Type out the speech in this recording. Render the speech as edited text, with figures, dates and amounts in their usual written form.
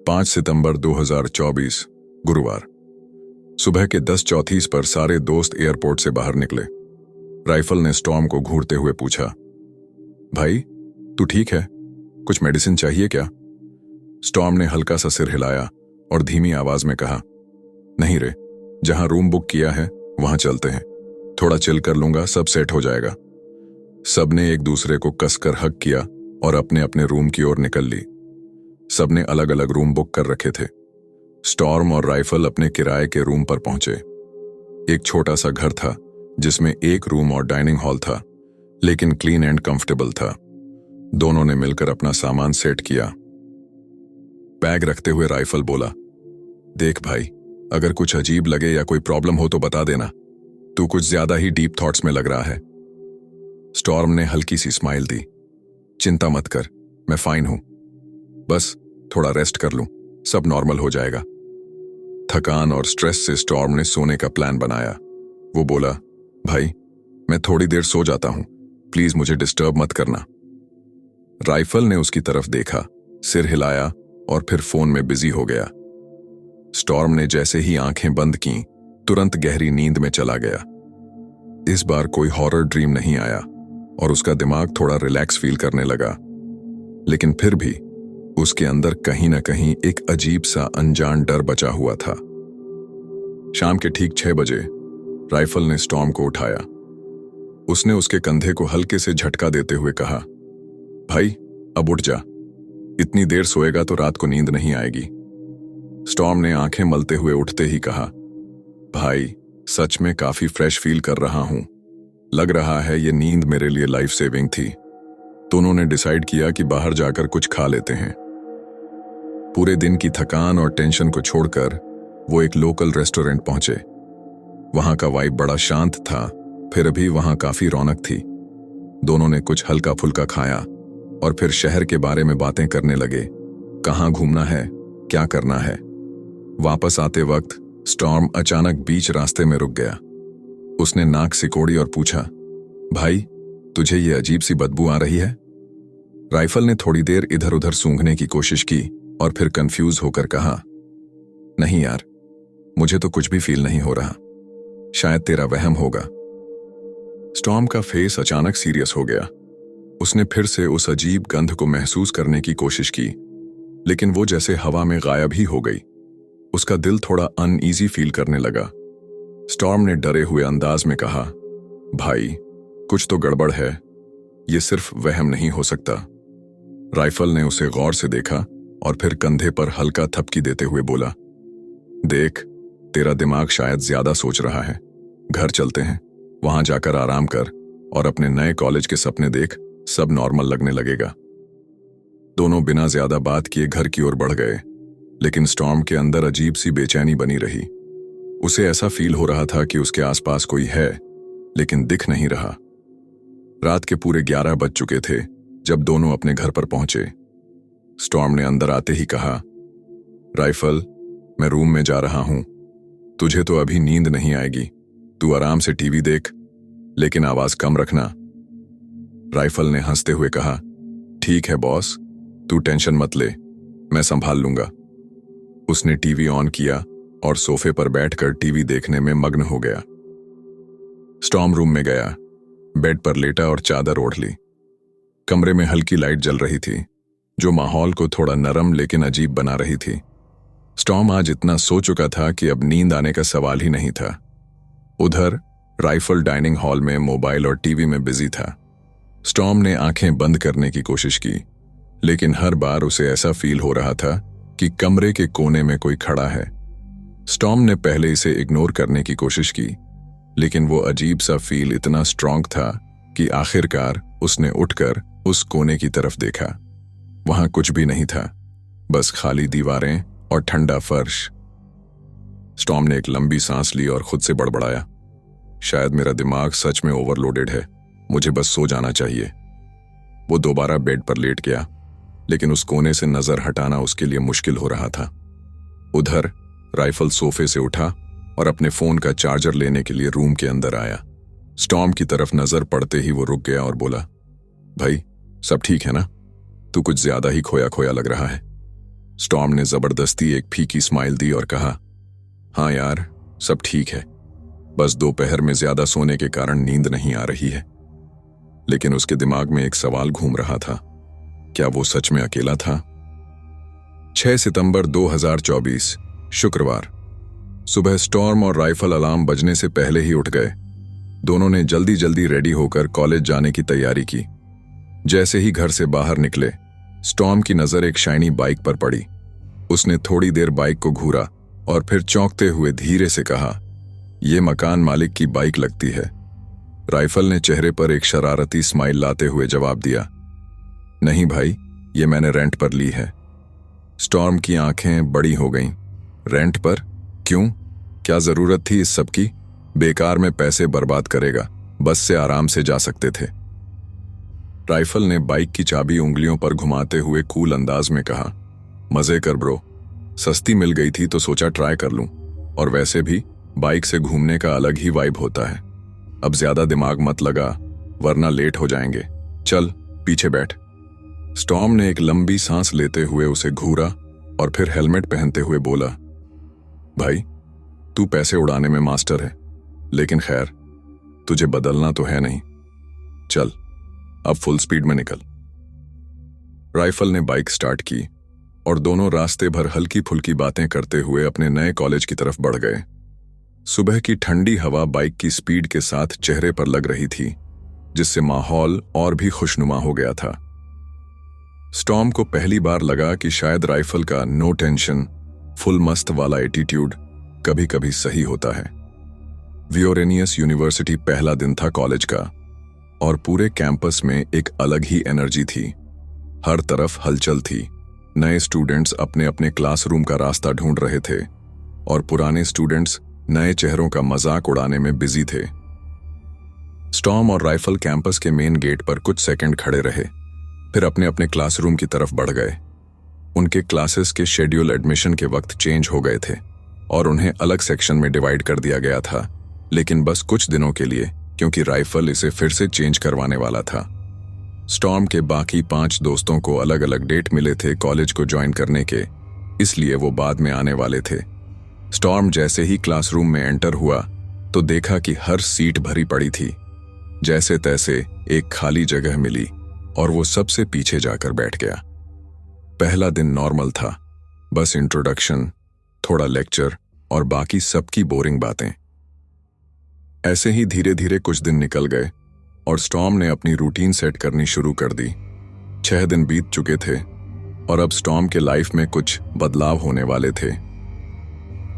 5 सितंबर 2024 गुरुवार सुबह के 10:34 पर सारे दोस्त एयरपोर्ट से बाहर निकले। राइफल ने स्टॉर्म को घूरते हुए पूछा, भाई तू ठीक है? कुछ मेडिसिन चाहिए क्या? स्टॉर्म ने हल्का सा सिर हिलाया और धीमी आवाज में कहा, नहीं रे, जहां रूम बुक किया है वहां चलते हैं, थोड़ा चिल कर लूंगा, सब सेट हो जाएगा। सबने एक दूसरे को कसकर हग किया और अपने अपने रूम की ओर निकल ली। सबने अलग अलग रूम बुक कर रखे थे। स्टॉर्म और राइफल अपने किराए के रूम पर पहुंचे। एक छोटा सा घर था जिसमें एक रूम और डाइनिंग हॉल था, लेकिन क्लीन एंड कंफर्टेबल था। दोनों ने मिलकर अपना सामान सेट किया। बैग रखते हुए राइफल बोला, देख भाई, अगर कुछ अजीब लगे या कोई प्रॉब्लम हो तो बता देना, तू कुछ ज्यादा ही डीप थॉट्स में लग रहा है। स्टॉर्म ने हल्की सी स्माइल दी, चिंता मत कर, मैं फाइन हूं, बस थोड़ा रेस्ट कर लूं, सब नॉर्मल हो जाएगा। थकान और स्ट्रेस से स्टॉर्म ने सोने का प्लान बनाया। वो बोला, भाई मैं थोड़ी देर सो जाता हूं, प्लीज मुझे डिस्टर्ब मत करना। राइफल ने उसकी तरफ देखा, सिर हिलाया और फिर फोन में बिजी हो गया। स्टॉर्म ने जैसे ही आंखें बंद कीं, तुरंत गहरी नींद में चला गया। इस बार कोई हॉरर ड्रीम नहीं आया और उसका दिमाग थोड़ा रिलैक्स फील करने लगा, लेकिन फिर भी उसके अंदर कहीं ना कहीं एक अजीब सा अनजान डर बचा हुआ था। शाम के ठीक 6 बजे राइफल ने स्टॉर्म को उठाया। उसने उसके कंधे को हल्के से झटका देते हुए कहा, भाई अब उठ जा, इतनी देर सोएगा तो रात को नींद नहीं आएगी। स्टॉर्म ने आंखें मलते हुए उठते ही कहा, भाई सच में काफी फ्रेश फील कर रहा हूं, लग रहा है ये नींद मेरे लिए लाइफ सेविंग थी। दोनों ने डिसाइड किया कि बाहर जाकर कुछ खा लेते हैं। पूरे दिन की थकान और टेंशन को छोड़कर वो एक लोकल रेस्टोरेंट पहुंचे। वहां का वाइब बड़ा शांत था, फिर भी वहां काफी रौनक थी। दोनों ने कुछ हल्का फुल्का खाया और फिर शहर के बारे में बातें करने लगे, कहां घूमना है, क्या करना है। वापस आते वक्त स्टॉर्म अचानक बीच रास्ते में रुक गया। उसने नाक सिकोड़ी और पूछा, भाई तुझे ये अजीब सी बदबू आ रही है? राइफल ने थोड़ी देर इधर उधर सूंघने की कोशिश की और फिर कंफ्यूज होकर कहा, नहीं यार, मुझे तो कुछ भी फील नहीं हो रहा, शायद तेरा वहम होगा। स्टॉर्म का फेस अचानक सीरियस हो गया। उसने फिर से उस अजीब गंध को महसूस करने की कोशिश की, लेकिन वो जैसे हवा में गायब ही हो गई। उसका दिल थोड़ा अनईजी फील करने लगा। स्टॉर्म ने डरे हुए अंदाज में कहा, भाई कुछ तो गड़बड़ है, ये सिर्फ वहम नहीं हो सकता। राइफल ने उसे गौर से देखा और फिर कंधे पर हल्का थपकी देते हुए बोला, देख तेरा दिमाग शायद ज्यादा सोच रहा है, घर चलते हैं, वहां जाकर आराम कर और अपने नए कॉलेज के सपने देख, सब नॉर्मल लगने लगेगा। दोनों बिना ज्यादा बात किए घर की ओर बढ़ गए, लेकिन स्टॉर्म के अंदर अजीब सी बेचैनी बनी रही। उसे ऐसा फील हो रहा था कि उसके आसपास कोई है, लेकिन दिख नहीं रहा। रात के पूरे 11 बज चुके थे जब दोनों अपने घर पर पहुंचे। स्टॉर्म ने अंदर आते ही कहा, राइफल मैं रूम में जा रहा हूं, तुझे तो अभी नींद नहीं आएगी, तू आराम से टीवी देख, लेकिन आवाज कम रखना। राइफल ने हंसते हुए कहा, ठीक है बॉस, तू टेंशन मत ले, मैं संभाल लूंगा। उसने टीवी ऑन किया और सोफे पर बैठकर टीवी देखने में मग्न हो गया। स्टॉर्म रूम में गया, बेड पर लेटा और चादर ओढ़ ली। कमरे में हल्की लाइट जल रही थी, जो माहौल को थोड़ा नरम लेकिन अजीब बना रही थी। स्टॉर्म आज इतना सो चुका था कि अब नींद आने का सवाल ही नहीं था। उधर राइफल डाइनिंग हॉल में मोबाइल और टीवी में बिजी था। स्टॉर्म ने आंखें बंद करने की कोशिश की, लेकिन हर बार उसे ऐसा फील हो रहा था कि कमरे के कोने में कोई खड़ा है। स्टॉर्म ने पहले इसे इग्नोर करने की कोशिश की, लेकिन वो अजीब सा फील इतना स्ट्रॉन्ग था कि आखिरकार उसने उठकर उस कोने की तरफ देखा। वहां कुछ भी नहीं था, बस खाली दीवारें और ठंडा फर्श। स्टॉर्म ने एक लंबी सांस ली और खुद से बड़बड़ाया, शायद मेरा दिमाग सच में ओवरलोडेड है, मुझे बस सो जाना चाहिए। वो दोबारा बेड पर लेट गया, लेकिन उस कोने से नजर हटाना उसके लिए मुश्किल हो रहा था। उधर राइफल सोफे से उठा और अपने फोन का चार्जर लेने के लिए रूम के अंदर आया। स्टॉर्म की तरफ नजर पड़ते ही वो रुक गया और बोला, भाई सब ठीक है ना? तू कुछ ज्यादा ही खोया खोया लग रहा है। स्टॉर्म ने जबरदस्ती एक फीकी स्माइल दी और कहा, हाँ यार, सब ठीक है, बस दोपहर में ज्यादा सोने के कारण नींद नहीं आ रही है। लेकिन उसके दिमाग में एक सवाल घूम रहा था, क्या वो सच में अकेला था? 6 सितंबर 2024 शुक्रवार सुबह स्टॉर्म और राइफल अलार्म बजने से पहले ही उठ गए। दोनों ने जल्दी जल्दी रेडी होकर कॉलेज जाने की तैयारी की। जैसे ही घर से बाहर निकले, स्टॉर्म की नजर एक शाइनी बाइक पर पड़ी। उसने थोड़ी देर बाइक को घूरा और फिर चौंकते हुए धीरे से कहा, यह मकान मालिक की बाइक लगती है। राइफल ने चेहरे पर एक शरारती स्माइल लाते हुए जवाब दिया, नहीं भाई, ये मैंने रेंट पर ली है। स्टॉर्म की आंखें बड़ी हो गईं। रेंट पर? क्यों? क्या जरूरत थी इस सब की? बेकार में पैसे बर्बाद करेगा, बस से आराम से जा सकते थे। राइफल ने बाइक की चाबी उंगलियों पर घुमाते हुए कूल अंदाज में कहा, मजे कर ब्रो, सस्ती मिल गई थी तो सोचा ट्राई कर लूं, और वैसे भी बाइक से घूमने का अलग ही वाइब होता है। अब ज्यादा दिमाग मत लगा, वरना लेट हो जाएंगे। चल पीछे बैठ। स्टॉर्म ने एक लंबी सांस लेते हुए उसे घूरा और फिर हेलमेट पहनते हुए बोला, भाई तू पैसे उड़ाने में मास्टर है, लेकिन खैर तुझे बदलना तो है नहीं। चल अब फुल स्पीड में निकल। राइफल ने बाइक स्टार्ट की और दोनों रास्ते भर हल्की फुल्की बातें करते हुए अपने नए कॉलेज की तरफ बढ़ गए। सुबह की ठंडी हवा बाइक की स्पीड के साथ चेहरे पर लग रही थी, जिससे माहौल और भी खुशनुमा हो गया था। स्टॉर्म को पहली बार लगा कि शायद राइफल का नो टेंशन, फुल मस्त वाला एटीट्यूड कभी कभी सही होता है। वियोरेनियस यूनिवर्सिटी पहला दिन था कॉलेज का, और पूरे कैंपस में एक अलग ही एनर्जी थी। हर तरफ हलचल थी। नए स्टूडेंट्स अपने अपने क्लासरूम का रास्ता ढूंढ रहे थे और पुराने स्टूडेंट्स नए चेहरों का मजाक उड़ाने में बिजी थे। स्टॉर्म और राइफल कैंपस के मेन गेट पर कुछ सेकंड खड़े रहे, फिर अपने अपने क्लासरूम की तरफ बढ़ गए। उनके क्लासेस के शेड्यूल एडमिशन के वक्त चेंज हो गए थे और उन्हें अलग सेक्शन में डिवाइड कर दिया गया था, लेकिन बस कुछ दिनों के लिए, क्योंकि राइफल इसे फिर से चेंज करवाने वाला था। स्टॉर्म के बाकी 5 दोस्तों को अलग अलग डेट मिले थे कॉलेज को ज्वाइन करने के, इसलिए वो बाद में आने वाले थे। स्टॉर्म जैसे ही क्लासरूम में एंटर हुआ तो देखा कि हर सीट भरी पड़ी थी। जैसे तैसे एक खाली जगह मिली और वो सबसे पीछे जाकर बैठ गया। पहला दिन नॉर्मल था, बस इंट्रोडक्शन, थोड़ा लेक्चर और बाकी सबकी बोरिंग बातें। ऐसे ही धीरे धीरे कुछ दिन निकल गए और स्टॉर्म ने अपनी रूटीन सेट करनी शुरू कर दी। 6 दिन बीत चुके थे और अब स्टॉर्म के लाइफ में कुछ बदलाव होने वाले थे।